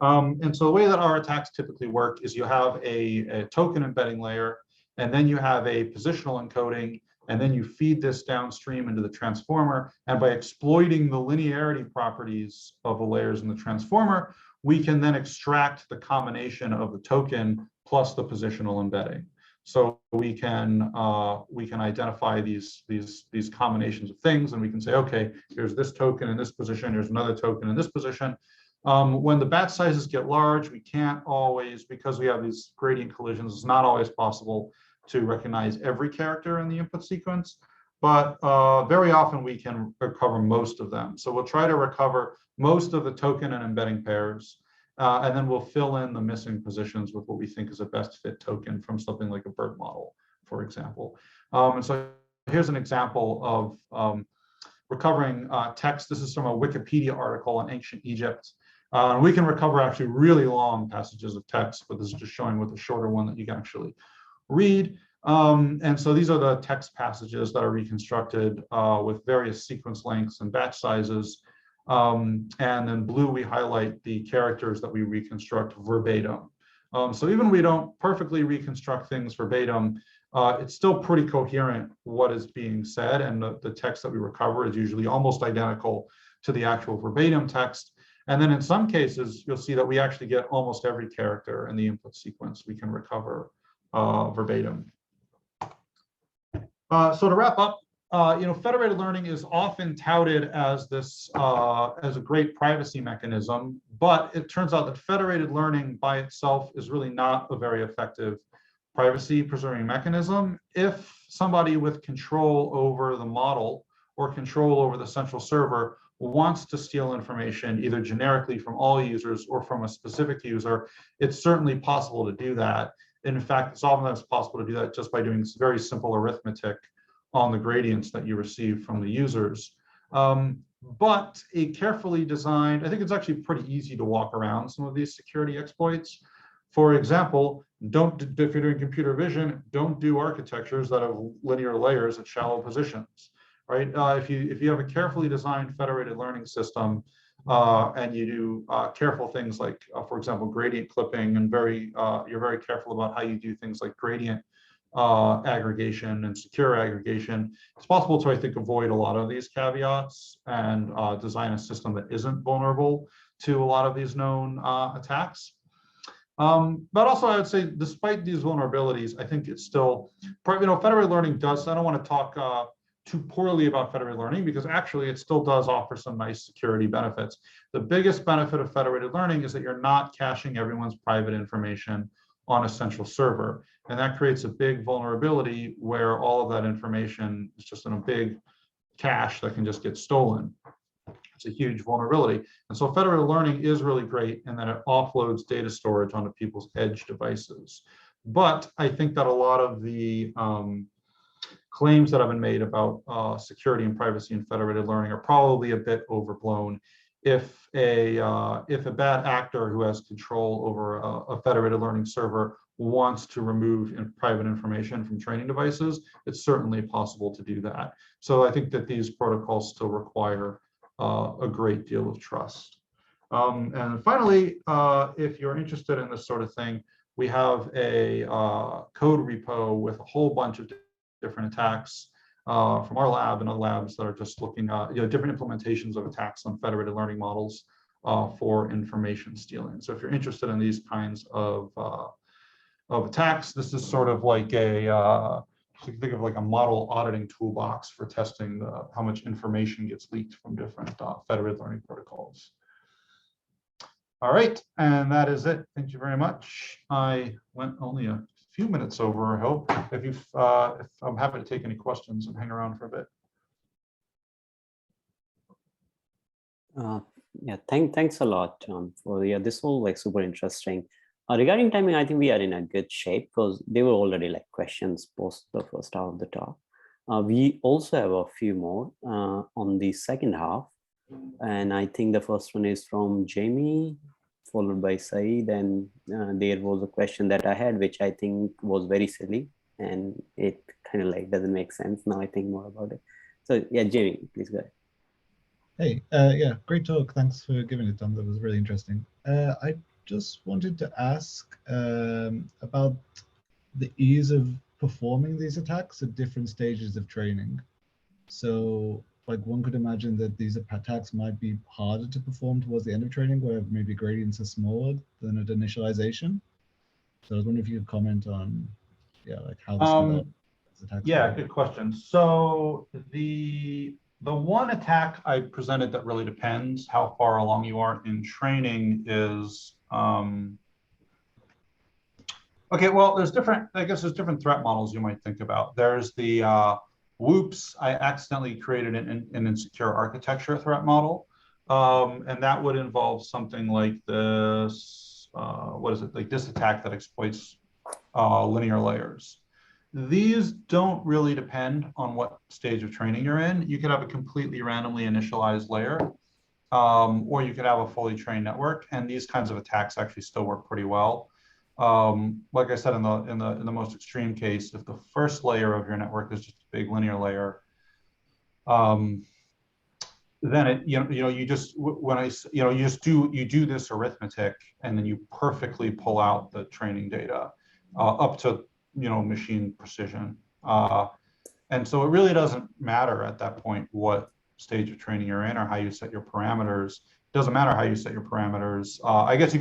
And so the way that our attacks typically work is you have a token embedding layer, and then you have a positional encoding, and then you feed this downstream into the transformer. And by exploiting the linearity properties of the layers in the transformer, we can then extract the combination of the token plus the positional embedding. So we can identify these combinations of things, and we can say, okay, here's this token in this position, here's another token in this position. When the batch sizes get large, we can't always, because we have these gradient collisions, it's not always possible to recognize every character in the input sequence, but very often we can recover most of them. So we'll try to recover most of the token and embedding pairs, and then we'll fill in the missing positions with what we think is a best fit token from something like a BERT model, for example. And so here's an example of recovering text. This is from a Wikipedia article on ancient Egypt. We can recover actually really long passages of text, but this is just showing with a shorter one that you can actually read. And so these are the text passages that are reconstructed with various sequence lengths and batch sizes. And then blue, we highlight the characters that we reconstruct verbatim. So even we don't perfectly reconstruct things verbatim, it's still pretty coherent what is being said, and the text that we recover is usually almost identical to the actual verbatim text. And then in some cases, you'll see that we actually get almost every character in the input sequence we can recover verbatim. So to wrap up, federated learning is often touted as this as a great privacy mechanism, but it turns out that federated learning by itself is really not a very effective privacy preserving mechanism. If somebody with control over the model or control over the central server wants to steal information either generically from all users or from a specific user, it's certainly possible to do that. In fact, it's oftentimes possible to do that just by doing very simple arithmetic on the gradients that you receive from the users. But a carefully designed, I think it's actually pretty easy to walk around some of these security exploits. For example, if you're doing computer vision, don't do architectures that have linear layers at shallow positions, right? If you have a carefully designed federated learning system, and you do careful things like, for example, gradient clipping, and you're very careful about how you do things like gradient aggregation and secure aggregation, it's possible to, I think, avoid a lot of these caveats and design a system that isn't vulnerable to a lot of these known attacks. But also, I would say, despite these vulnerabilities, I think it's still, federated learning does, I don't want to talk too poorly about federated learning, because actually it still does offer some nice security benefits. The biggest benefit of federated learning is that you're not caching everyone's private information on a central server. And that creates a big vulnerability where all of that information is just in a big cache that can just get stolen. It's a huge vulnerability. And so federated learning is really great in that it offloads data storage onto people's edge devices. But I think that a lot of the claims that have been made about security and privacy in federated learning are probably a bit overblown. if a bad actor who has control over a federated learning server wants to remove private information from training devices, it's certainly possible to do that. So I think that these protocols still require a great deal of trust. And finally, if you're interested in this sort of thing, we have a code repo with a whole bunch of different attacks from our lab and other labs that are just looking at different implementations of attacks on federated learning models for information stealing. So if you're interested in these kinds of attacks, this is sort of like a you can think of like a model auditing toolbox for testing how much information gets leaked from different federated learning protocols. All right, and that is it. Thank you very much. I went only a few minutes over, I hope. If I'm happy to take any questions and hang around for a bit. Yeah, thanks a lot for this all like super interesting. Regarding timing, I think we are in a good shape because they were already like questions post the first half of the talk. We also have a few more on the second half. And I think the first one is from Jamie, followed by Saeed. And there was a question that I had, which I think was very silly. And it kind of like doesn't make sense now I think more about it. So yeah, Jamie, please go ahead. Hey, yeah, great talk. Thanks for giving it, Tom. That was really interesting. I just wanted to ask about the ease of performing these attacks at different stages of training. So like one could imagine that these attacks might be harder to perform towards the end of training where maybe gradients are smaller than at initialization. So I was wondering if you could comment on, yeah, like how this develops. Yeah, good question. So the one attack I presented that really depends how far along you are in training is, okay, well, there's different threat models you might think about. There's the, whoops, I accidentally created an insecure architecture threat model. And that would involve something like this, what is it, like this attack that exploits linear layers. These don't really depend on what stage of training you're in. You could have a completely randomly initialized layer, or you could have a fully trained network, and these kinds of attacks actually still work pretty well. Like I said, in the most extreme case, if the first layer of your network is just a big linear layer, then it you do this arithmetic, and then you perfectly pull out the training data up to machine precision, and so it really doesn't matter at that point what stage of training you're in or how you set your parameters. It doesn't matter how you set your parameters. I guess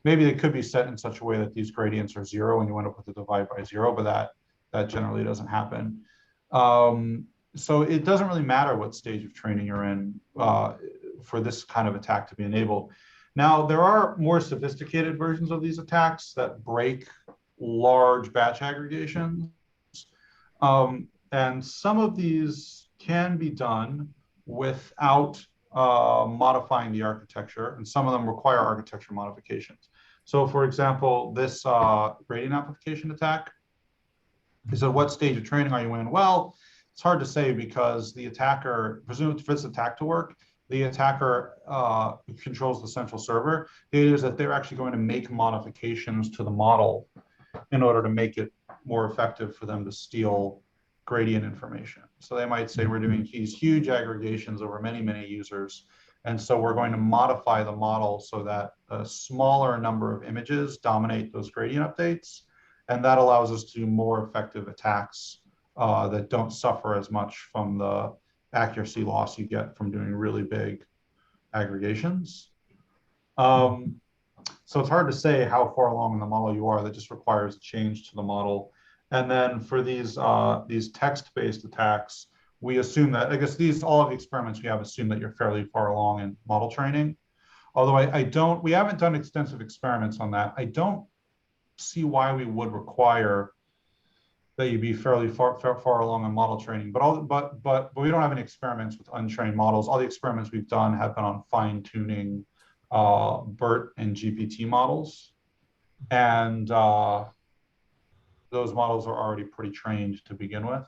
maybe they could be set in such a way that these gradients are 0 and you end up with a divide by 0, but that generally doesn't happen. So it doesn't really matter what stage of training you're in for this kind of attack to be enabled. Now, there are more sophisticated versions of these attacks that break large batch aggregations. And some of these can be done without modifying the architecture, and some of them require architecture modifications. So for example, this gradient amplification attack, he said, what stage of training are you in? Well, it's hard to say because the attacker, presumably for this attack to work, the attacker controls the central server. The idea is that they're actually going to make modifications to the model in order to make it more effective for them to steal gradient information. So they might say, we're doing these huge aggregations over many, many users. And so we're going to modify the model so that a smaller number of images dominate those gradient updates. And that allows us to do more effective attacks that don't suffer as much from the accuracy loss you get from doing really big aggregations. So it's hard to say how far along in the model you are. That just requires a change to the model. And then for these text-based attacks, we assume that, I guess all of the experiments we have assume that you're fairly far along in model training. Although we haven't done extensive experiments on that. I don't see why we would require that you be fairly far along in model training. But we don't have any experiments with untrained models. All the experiments we've done have been on fine-tuning BERT and GPT models. And those models are already pretty trained to begin with.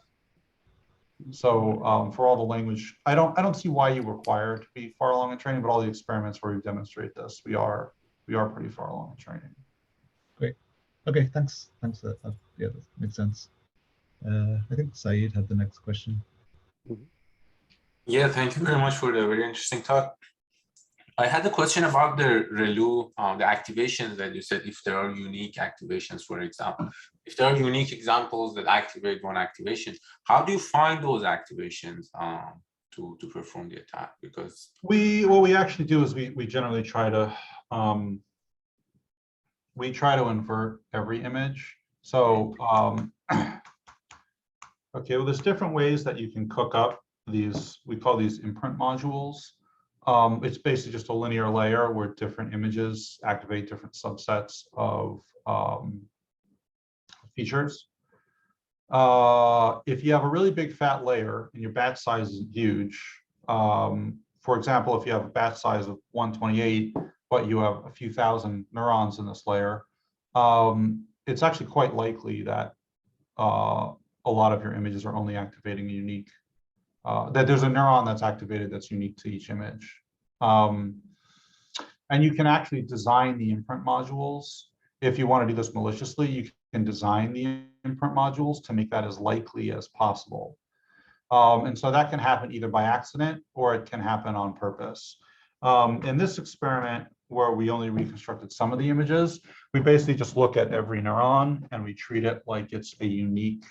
So for all the language, I don't see why you require to be far along in training, but all the experiments where we demonstrate this, we are pretty far along in training. Great. Okay, thanks. Thanks for that. Yeah, that makes sense. I think Saeed had the next question. Yeah, thank you very much for the very interesting talk. I had a question about the ReLU, the activations that you said, if there are unique activations, for example. If there are unique examples that activate one activation, how do you find those activations to perform the attack? Because what we actually do is we generally try to invert every image. So okay, well, there's different ways that you can cook up these, we call these imprint modules. It's basically just a linear layer where different images activate different subsets of features. If you have a really big fat layer and your batch size is huge, for example, if you have a batch size of 128, but you have a few thousand neurons in this layer, it's actually quite likely that a lot of your images are only activating a unique, that there's a neuron that's activated that's unique to each image. And you can actually design the imprint modules. If you want to do this maliciously, you can design the imprint modules to make that as likely as possible. And so that can happen either by accident or it can happen on purpose. In this experiment, where we only reconstructed some of the images, we basically just look at every neuron and we treat it like it's a unique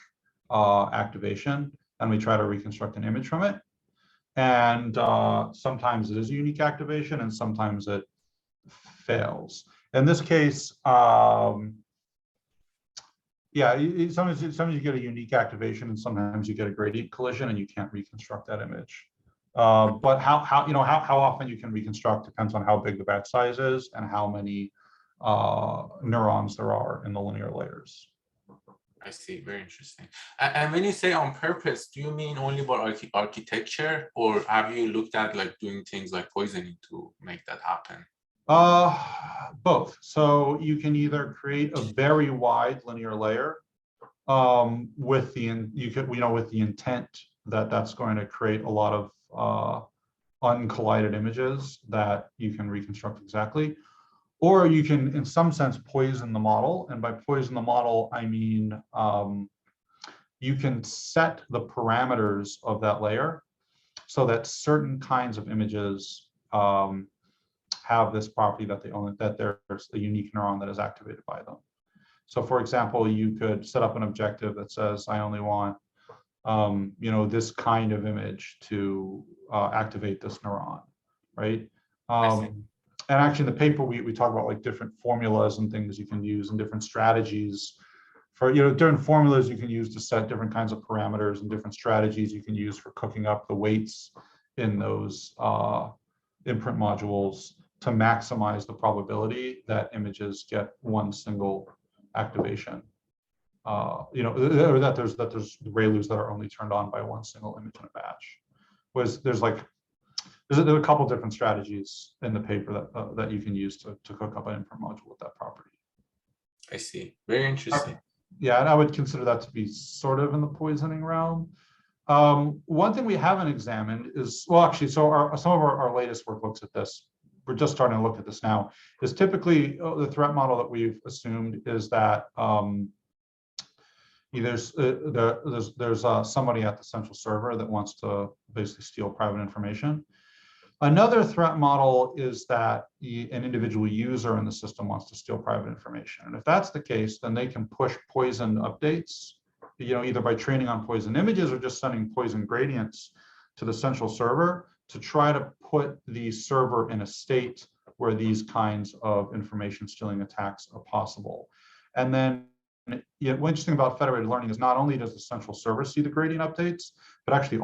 activation, and we try to reconstruct an image from it. And sometimes it is a unique activation and sometimes it fails. In this case, yeah, sometimes you get a unique activation and sometimes you get a gradient collision and you can't reconstruct that image. But how often you can reconstruct depends on how big the batch size is and how many neurons there are in the linear layers. I see, very interesting. And when you say on purpose, do you mean only about architecture, or have you looked at like doing things like poisoning to make that happen? Both. So you can either create a very wide linear layer with the intent that that's going to create a lot of uncollided images that you can reconstruct exactly. Or you can, in some sense, poison the model. And by poison the model, I mean you can set the parameters of that layer so that certain kinds of images have this property that they own, that there's a unique neuron that is activated by them. So, for example, you could set up an objective that says, I only want this kind of image to activate this neuron, right? And actually in the paper, we talk about like different formulas and things you can use and different strategies for, different formulas you can use to set different kinds of parameters and different strategies you can use for cooking up the weights in those imprint modules to maximize the probability that images get one single activation. Or that there's ReLUs that are only turned on by one single image in a batch. There's a couple different strategies in the paper that you can use to cook up an imprint module with that property. I see. Very interesting. Yeah, and I would consider that to be sort of in the poisoning realm. One thing we haven't examined is, well, actually, so some of our latest work looks at this. We're just starting to look at this now. Is typically the threat model that we've assumed is that there's somebody at the central server that wants to basically steal private information. Another threat model is that an individual user in the system wants to steal private information. And if that's the case, then they can push poison updates, either by training on poison images or just sending poison gradients to the central server to try to put the server in a state where these kinds of information stealing attacks are possible. And then what's interesting about federated learning is not only does the central server see the gradient updates, but actually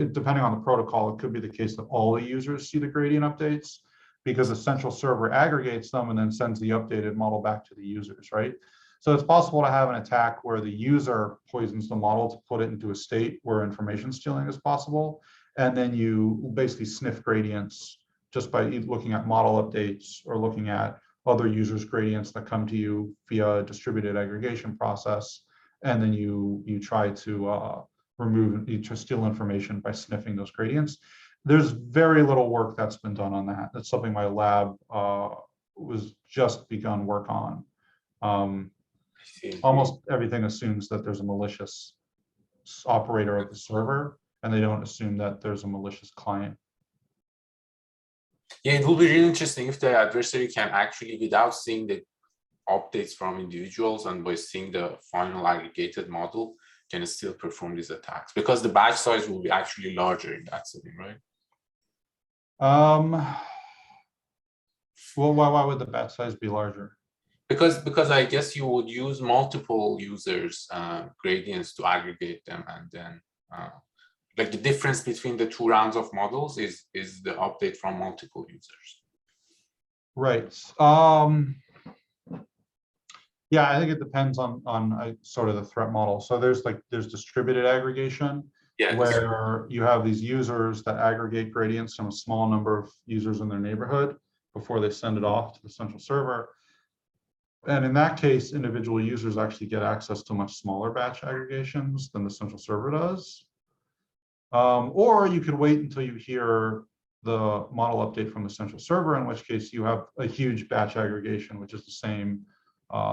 depending on the protocol, it could be the case that all the users see the gradient updates because the central server aggregates them and then sends the updated model back to the users, right? So it's possible to have an attack where the user poisons the model to put it into a state where information stealing is possible. And then you basically sniff gradients just by looking at model updates or looking at other users' gradients that come to you via a distributed aggregation process. And then you try to remove, to steal information by sniffing those gradients. There's very little work that's been done on that. That's something my lab was just begun work on. Almost everything assumes that there's a malicious operator of the server, and they don't assume that there's a malicious client. Yeah, it will be really interesting if the adversary can actually, without seeing the updates from individuals and by seeing the final aggregated model, can still perform these attacks, because the batch size will be actually larger in that setting, right? Well, why would the batch size be larger? Because I guess you would use multiple users gradients to aggregate them, and then like the difference between the 2 rounds of models is the update from multiple users. Right. Yeah, I think it depends on sort of the threat model. So there's distributed aggregation, yeah, where you have these users that aggregate gradients from a small number of users in their neighborhood before they send it off to the central server. And in that case, individual users actually get access to much smaller batch aggregations than the central server does. Or you could wait until you hear the model update from the central server, in which case you have a huge batch aggregation, which is the same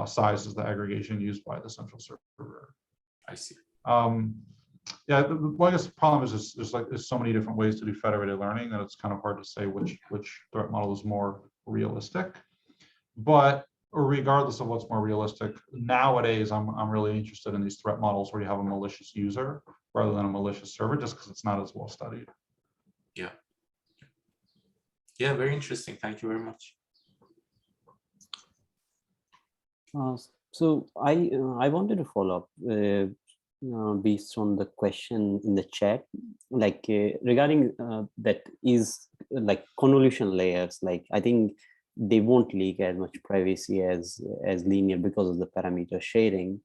size as the aggregation used by the central server. I see. Yeah, well, I guess the problem is there's so many different ways to do federated learning that it's kind of hard to say which threat model is more realistic. But regardless of what's more realistic, nowadays I'm really interested in these threat models where you have a malicious user rather than a malicious server, just because it's not as well studied. Yeah. Yeah, very interesting. Thank you very much. So I wanted to follow up based on the question in the chat, like regarding that is like convolution layers. Like I think they won't leak as much privacy as linear because of the parameter sharing.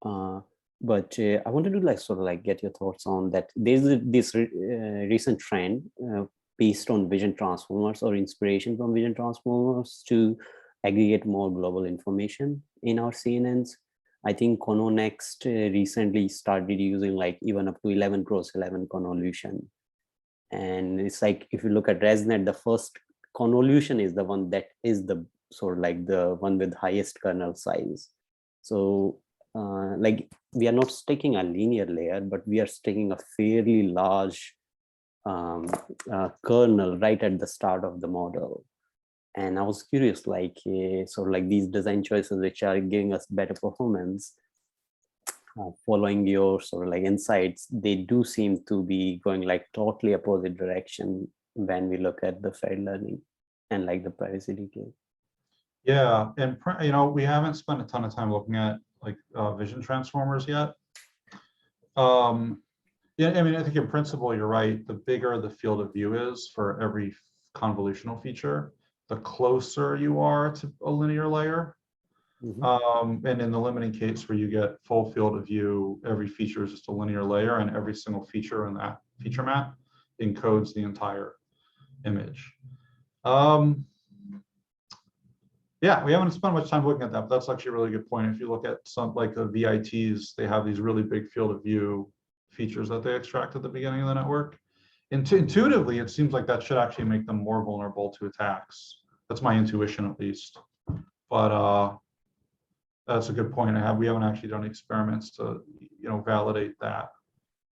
But I wanted to like sort of like get your thoughts on that. There's this recent trend based on vision transformers or inspiration from vision transformers to aggregate more global information in our CNNs. I think ConoNext recently started using like even up to 11 cross 11 convolution. And it's like, if you look at ResNet, the first convolution is the one that is the sort of like the one with highest kernel size. So like we are not sticking a linear layer, but we are sticking a fairly large kernel right at the start of the model. And I was curious, like sort of like these design choices which are giving us better performance, following your sort of like insights, they do seem to be going like totally opposite direction when we look at the fed learning and like the privacy decay. Yeah, and you know, we haven't spent a ton of time looking at like vision transformers yet. Yeah, I mean, I think in principle you're right. The bigger the field of view is for every convolutional feature, the closer you are to a linear layer. Mm-hmm. And in the limiting case where you get full field of view, every feature is just a linear layer, and every single feature in that feature map encodes the entire image. Yeah, we haven't spent much time looking at that, but that's actually a really good point. If you look at some like the VITs, they have these really big field of view features that they extract at the beginning of the network. Intuitively, it seems like that should actually make them more vulnerable to attacks. That's my intuition, at least. But that's a good point. We haven't actually done experiments to, you know, validate that.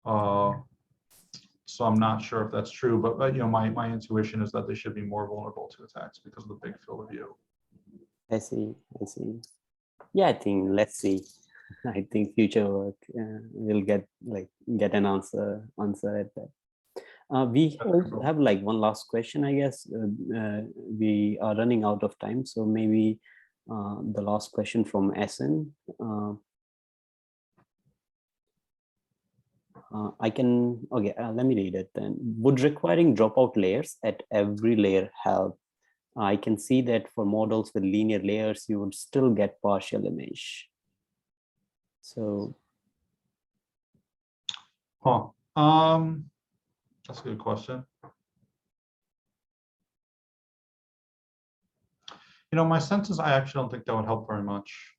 So I'm not sure if that's true, but you know, my intuition is that they should be more vulnerable to attacks because of the big field of view. I see. Yeah, I think let's see. I think future work will get an answer at that. We also have like one last question, I guess. We are running out of time, so maybe the last question from SN. Let me read it then. Would requiring dropout layers at every layer help? I can see that for models with linear layers, you would still get partial image. So, that's a good question. You know, my sense is I actually don't think that would help very much.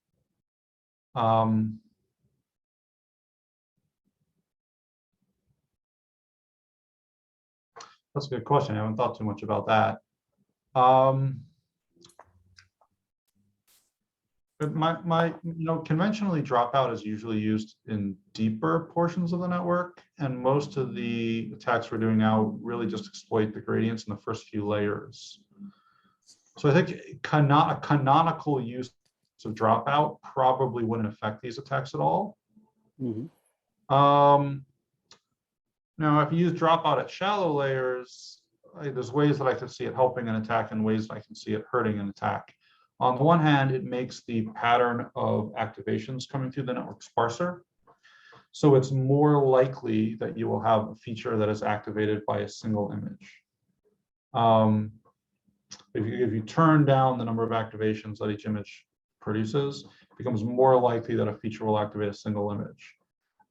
That's a good question. I haven't thought too much about that. But conventionally dropout is usually used in deeper portions of the network, and most of the attacks we're doing now really just exploit the gradients in the first few layers. So I think a canonical use of dropout probably wouldn't affect these attacks at all. Mm-hmm. Now, if you use dropout at shallow layers, there's ways that I can see it helping an attack and ways that I can see it hurting an attack. On the one hand, it makes the pattern of activations coming through the network sparser. So it's more likely that you will have a feature that is activated by a single image. If you turn down the number of activations that each image produces, it becomes more likely that a feature will activate a single image.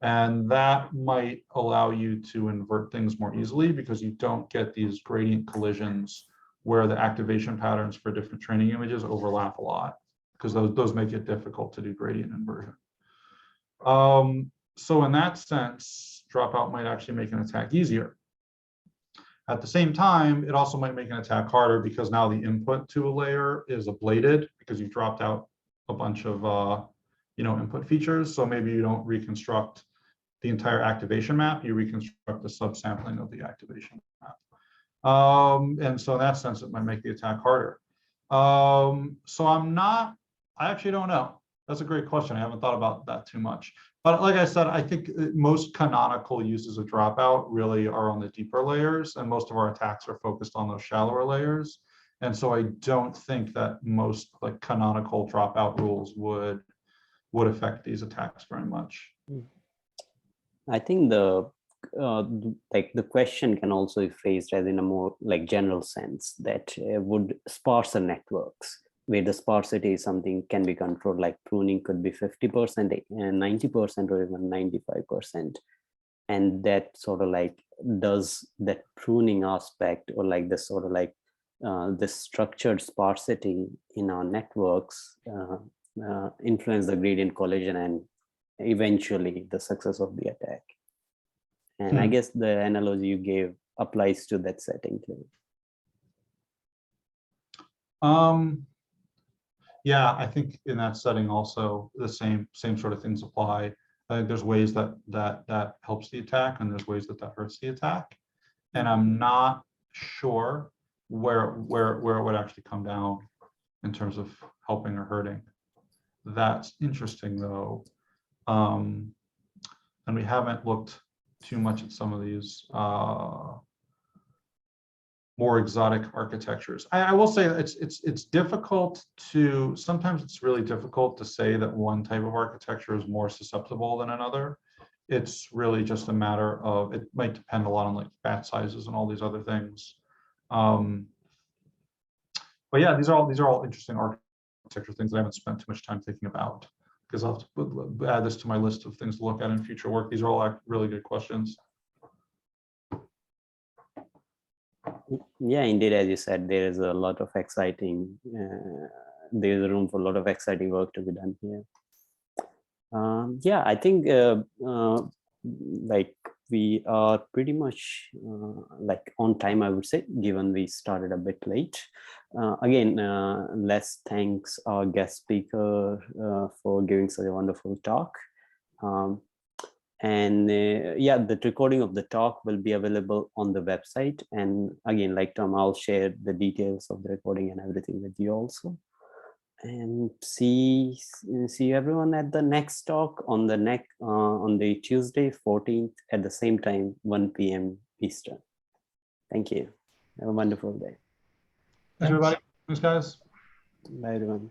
And that might allow you to invert things more easily because you don't get these gradient collisions where the activation patterns for different training images overlap a lot, because those make it difficult to do gradient inversion. So in that sense, dropout might actually make an attack easier. At the same time, it also might make an attack harder because now the input to a layer is ablated because you've dropped out a bunch of input features. So maybe you don't reconstruct the entire activation map, you reconstruct the subsampling of the activation map. And so in that sense, it might make the attack harder. So I actually don't know. That's a great question. I haven't thought about that too much. But like I said, I think most canonical uses of dropout really are on the deeper layers, and most of our attacks are focused on those shallower layers. And so I don't think that most canonical dropout rules would affect these attacks very much. I think the question can also be phrased as in a more general sense that would sparser networks where the sparsity is something can be controlled, like pruning could be 50%, 90%, or even 95%. And that sort of does that pruning aspect or this sort of the structured sparsity in our networks influence the gradient collision and eventually the success of the attack. And I guess the analogy you gave applies to that setting too. Yeah, I think in that setting also the same sort of things apply. I think there's ways that helps the attack and there's ways that hurts the attack. And I'm not sure where it would actually come down in terms of helping or hurting. That's interesting though. And we haven't looked too much at some of these more exotic architectures. I will say that it's difficult to, sometimes it's really difficult to say that one type of architecture is more susceptible than another. It's really just a matter of, it might depend a lot on batch sizes and all these other things. But yeah, these are all interesting architecture things that I haven't spent too much time thinking about, because I'll have to add this to my list of things to look at in future work. These are all really good questions. Yeah, indeed, as you said, there is a lot of exciting, there is room for a lot of exciting work to be done here. Yeah, I think we are pretty much on time, I would say, given we started a bit late. Again, let's thanks our guest speaker for giving such a wonderful talk. Yeah, the recording of the talk will be available on the website. And again, like Tom, I'll share the details of the recording and everything with you also. And see everyone at the next talk on the Tuesday 14th at the same time, 1 p.m. Eastern. Thank you. Have a wonderful day. Thanks everybody. Thanks guys. Bye everyone.